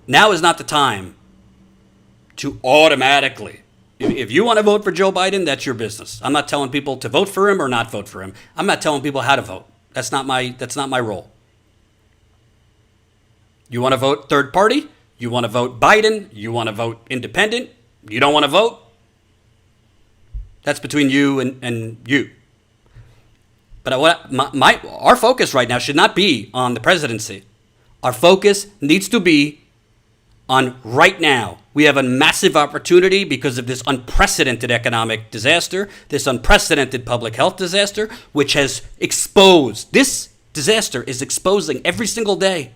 Now is not the time to automatically, if you want to vote for Joe Biden, that's your business. I'm not telling people to vote for him or not vote for him. I'm not telling people how to vote. That's not my role. You want to vote third party? You want to vote Biden? You want to vote independent? You don't want to vote? That's between you and you. But our focus right now should not be on the presidency. Our focus needs to be on right now. We have a massive opportunity because of this unprecedented economic disaster, this unprecedented public health disaster, which has exposed, this disaster is exposing every single day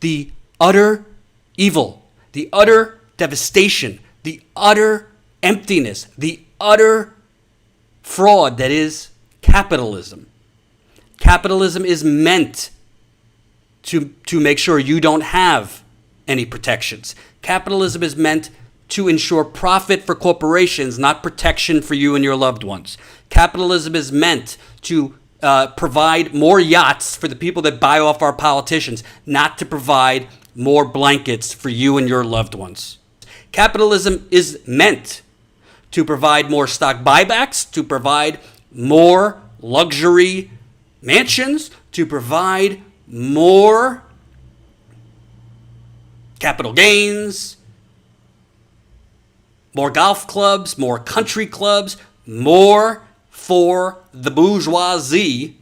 the utter evil, the utter devastation, the utter emptiness, the utter fraud that is capitalism. Capitalism is meant to make sure you don't have any protections. Capitalism is meant to ensure profit for corporations, not protection for you and your loved ones. Capitalism is meant to provide more yachts for the people that buy off our politicians, not to provide more blankets for you and your loved ones. Capitalism is meant to provide more stock buybacks, to provide more luxury mansions, to provide more capital gains, more golf clubs, more country clubs, more for the bourgeoisie.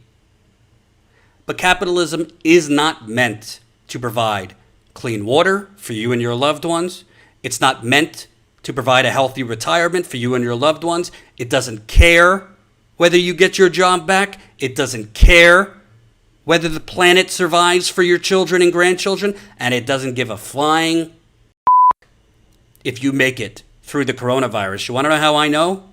But capitalism is not meant to provide clean water for you and your loved ones. It's not meant to provide a healthy retirement for you and your loved ones. It doesn't care whether you get your job back. It doesn't care whether the planet survives for your children and grandchildren. And it doesn't give a flying if you make it through the coronavirus. You want to know how I know?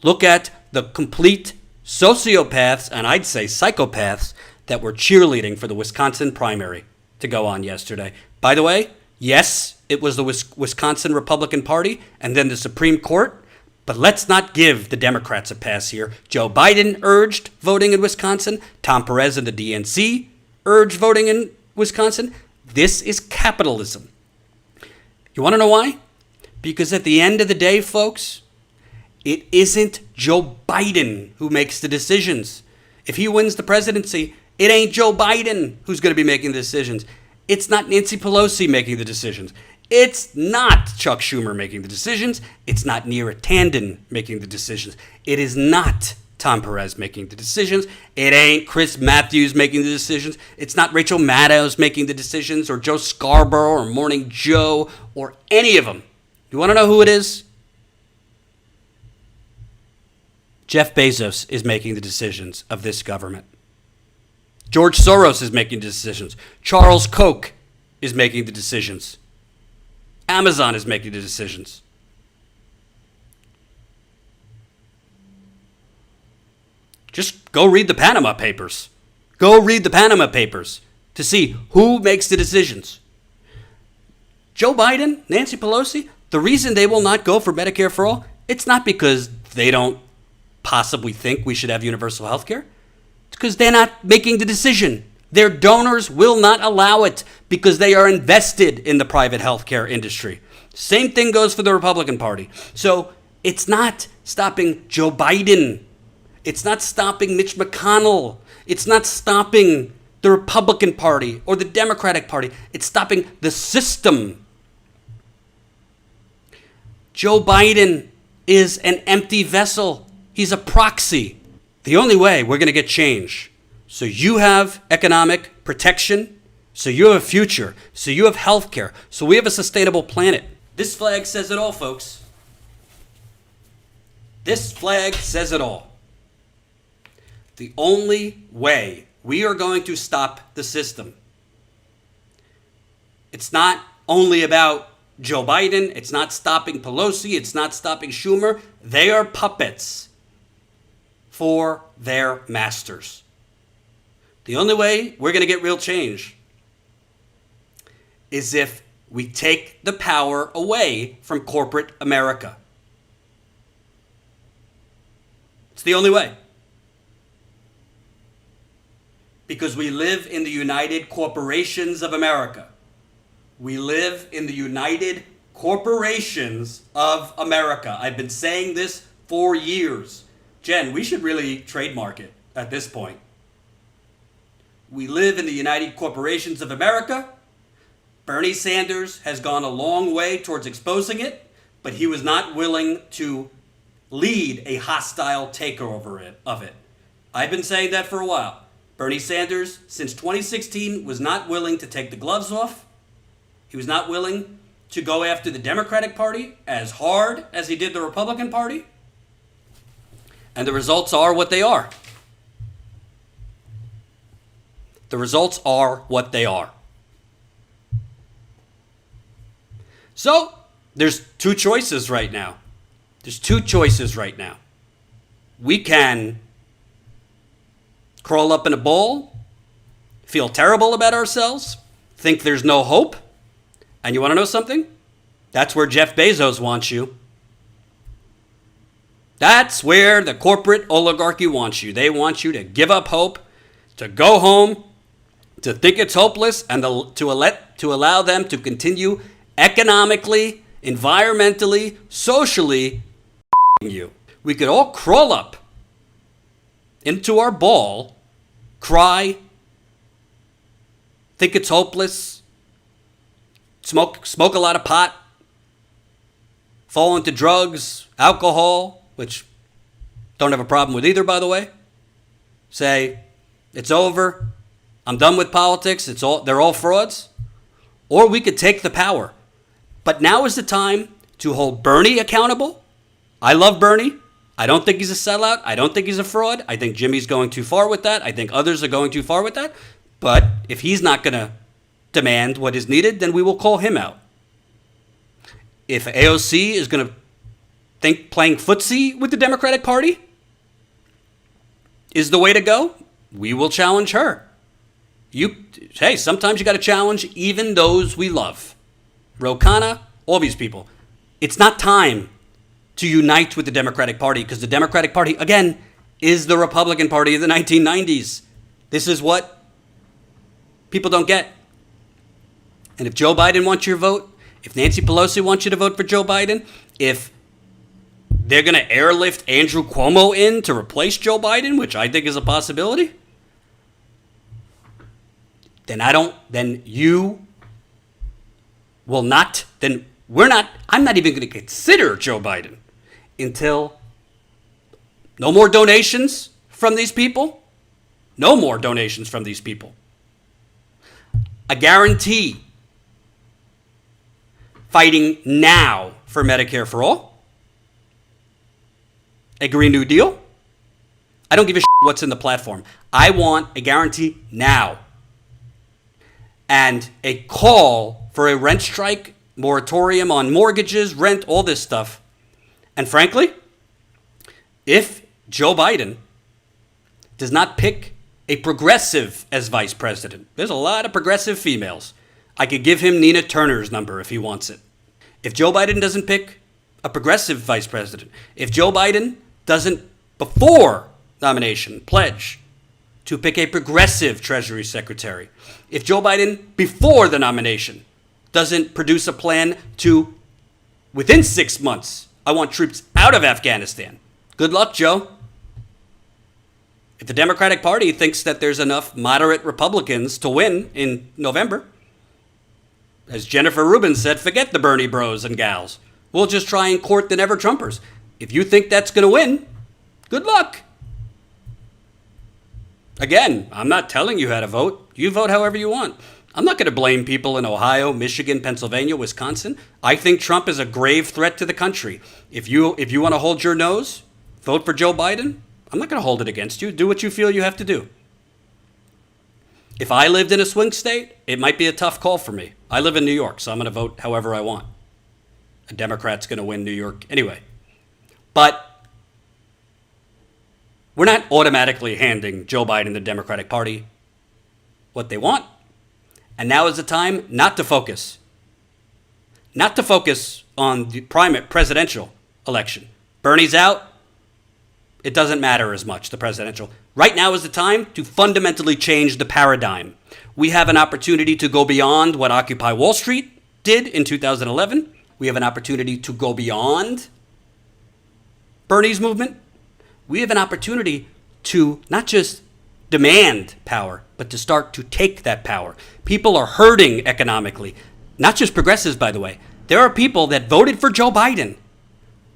Look at the complete sociopaths, and I'd say psychopaths, that were cheerleading for the Wisconsin primary to go on yesterday. By the way, yes, it was the Wisconsin Republican Party and then the Supreme Court, but let's not give the Democrats a pass here. Joe Biden urged voting in Wisconsin. Tom Perez and the DNC urged voting in Wisconsin. This is capitalism. You want to know why? Because at the end of the day, folks, it isn't Joe Biden who makes the decisions. If he wins the presidency, it ain't Joe Biden who's going to be making the decisions. It's not Nancy Pelosi making the decisions. It's not Chuck Schumer making the decisions. It's not Neera Tanden making the decisions. It is not Tom Perez making the decisions. It ain't Chris Matthews making the decisions. It's not Rachel Maddow making the decisions, or Joe Scarborough or Morning Joe or any of them. You want to know who it is? Jeff Bezos is making the decisions of this government. George Soros is making the decisions. Charles Koch is making the decisions. Amazon is making the decisions. Just go read the Panama Papers. Go read the Panama Papers to see who makes the decisions. Joe Biden, Nancy Pelosi, the reason they will not go for Medicare for all, it's not because they don't possibly think we should have universal health care. It's because they're not making the decision. Their donors will not allow it because they are invested in the private healthcare industry. Same thing goes for the Republican Party. So it's not stopping Joe Biden. It's not stopping Mitch McConnell. It's not stopping the Republican Party or the Democratic Party. It's stopping the system. Joe Biden is an empty vessel. He's a proxy. The only way we're going to get change, so you have economic protection, so you have a future, so you have health care, so we have a sustainable planet. This flag says it all, folks. This flag says it all. The only way we are going to stop the system, it's not only about Joe Biden, it's not stopping Pelosi, it's not stopping Schumer. They are puppets for their masters. The only way we're going to get real change is if we take the power away from corporate America. It's the only way. Because we live in the United Corporations of America. We live in the United Corporations of America. I've been saying this for years. Jen, we should really trademark it at this point. We live in the United Corporations of America. Bernie Sanders has gone a long way towards exposing it, but he was not willing to lead a hostile takeover of it. I've been saying that for a while. Bernie Sanders, since 2016, was not willing to take the gloves off. He was not willing to go after the Democratic Party as hard as he did the Republican Party. And the results are what they are. The results are what they are. So, there's two choices right now. We can crawl up in a ball, feel terrible about ourselves, think there's no hope. And you want to know something? That's where Jeff Bezos wants you. That's where the corporate oligarchy wants you. They want you to give up hope, to go home, to think it's hopeless, and to allow them to continue economically, environmentally, socially you. We could all crawl up into our ball, cry, think it's hopeless, smoke a lot of pot, fall into drugs, alcohol, which don't have a problem with either, by the way. Say, it's over, I'm done with politics, they're all frauds. Or we could take the power. But now is the time to hold Bernie accountable. I love Bernie. I don't think he's a sellout. I don't think he's a fraud. I think Jimmy's going too far with that. I think others are going too far with that. But if he's not going to demand what is needed, then we will call him out. If AOC is going to think playing footsie with the Democratic Party is the way to go, we will challenge her. Hey, sometimes you got to challenge even those we love. Ro Khanna, all these people. It's not time to unite with the Democratic Party because the Democratic Party, again, is the Republican Party of the 1990s. This is what people don't get. And if Joe Biden wants your vote, if Nancy Pelosi wants you to vote for Joe Biden, if they're going to airlift Andrew Cuomo in to replace Joe Biden, which I think is a possibility, then you will not, I'm not even going to consider Joe Biden until no more donations from these people. No more donations from these people. A guarantee fighting now for Medicare for all. A Green New Deal. I don't give a shit what's in the platform. I want a guarantee now. And a call for a rent strike, moratorium on mortgages, rent, all this stuff. And frankly, if Joe Biden does not pick a progressive as vice president, there's a lot of progressive females. I could give him Nina Turner's number if he wants it. If Joe Biden doesn't pick a progressive vice president, if Joe Biden doesn't, before nomination, pledge to pick a progressive Treasury Secretary, if Joe Biden, before the nomination, doesn't produce a plan to, within 6 months, I want troops out of Afghanistan. Good luck, Joe. If the Democratic Party thinks that there's enough moderate Republicans to win in November, as Jennifer Rubin said, forget the Bernie bros and gals. We'll just try and court the never-Trumpers. If you think that's going to win, good luck. Again, I'm not telling you how to vote. You vote however you want. I'm not going to blame people in Ohio, Michigan, Pennsylvania, Wisconsin. I think Trump is a grave threat to the country. If you want to hold your nose, vote for Joe Biden. I'm not going to hold it against you. Do what you feel you have to do. If I lived in a swing state, it might be a tough call for me. I live in New York, so I'm going to vote however I want. A Democrat's going to win New York anyway. But we're not automatically handing Joe Biden the Democratic Party what they want. And now is the time not to focus. Not to focus on the primary presidential election. Bernie's out. It doesn't matter as much, the presidential. Right now is the time to fundamentally change the paradigm. We have an opportunity to go beyond what Occupy Wall Street did in 2011. We have an opportunity to go beyond Bernie's movement. We have an opportunity to not just demand power, but to start to take that power. People are hurting economically, not just progressives, by the way. There are people that voted for Joe Biden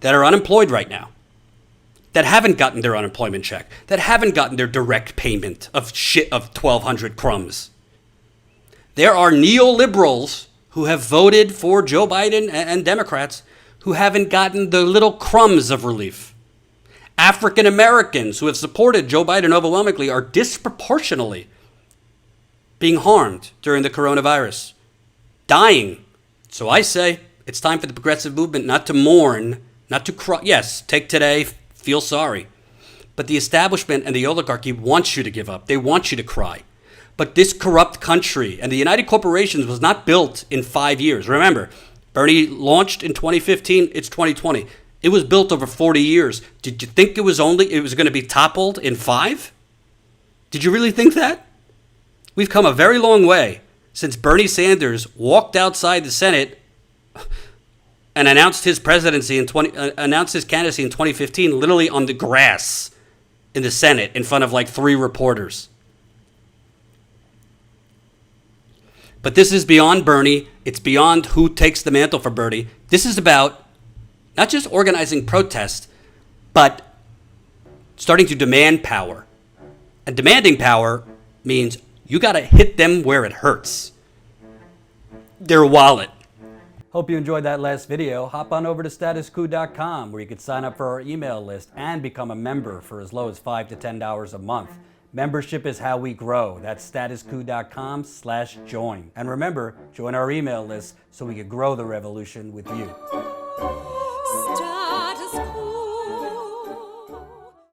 that are unemployed right now, that haven't gotten their unemployment check, that haven't gotten their direct payment of 1,200 crumbs. There are neoliberals who have voted for Joe Biden and Democrats who haven't gotten the little crumbs of relief. African Americans who have supported Joe Biden overwhelmingly are disproportionately being harmed during the coronavirus, dying. So I say it's time for the progressive movement not to mourn, not to cry. Yes, take today, feel sorry. But the establishment and the oligarchy wants you to give up. They want you to cry. But this corrupt country and the United Corporations was not built in 5 years. Remember, Bernie launched in 2015. It's 2020. It was built over 40 years. Did you think it was going to be toppled in 5? Did you really think that? We've come a very long way since Bernie Sanders walked outside the Senate and announced his candidacy in 2015, literally on the grass in the Senate in front of like 3 reporters. But this is beyond Bernie. It's beyond who takes the mantle for Bernie. This is about not just organizing protest, but starting to demand power. And demanding power means you got to hit them where it hurts. Their wallet. Hope you enjoyed that last video. Hop on over to statuscoup.com where you can sign up for our email list and become a member for as low as $5 to $10 a month. Membership is how we grow. That's statuscoup.com/join. And remember, join our email list so we can grow the revolution with you.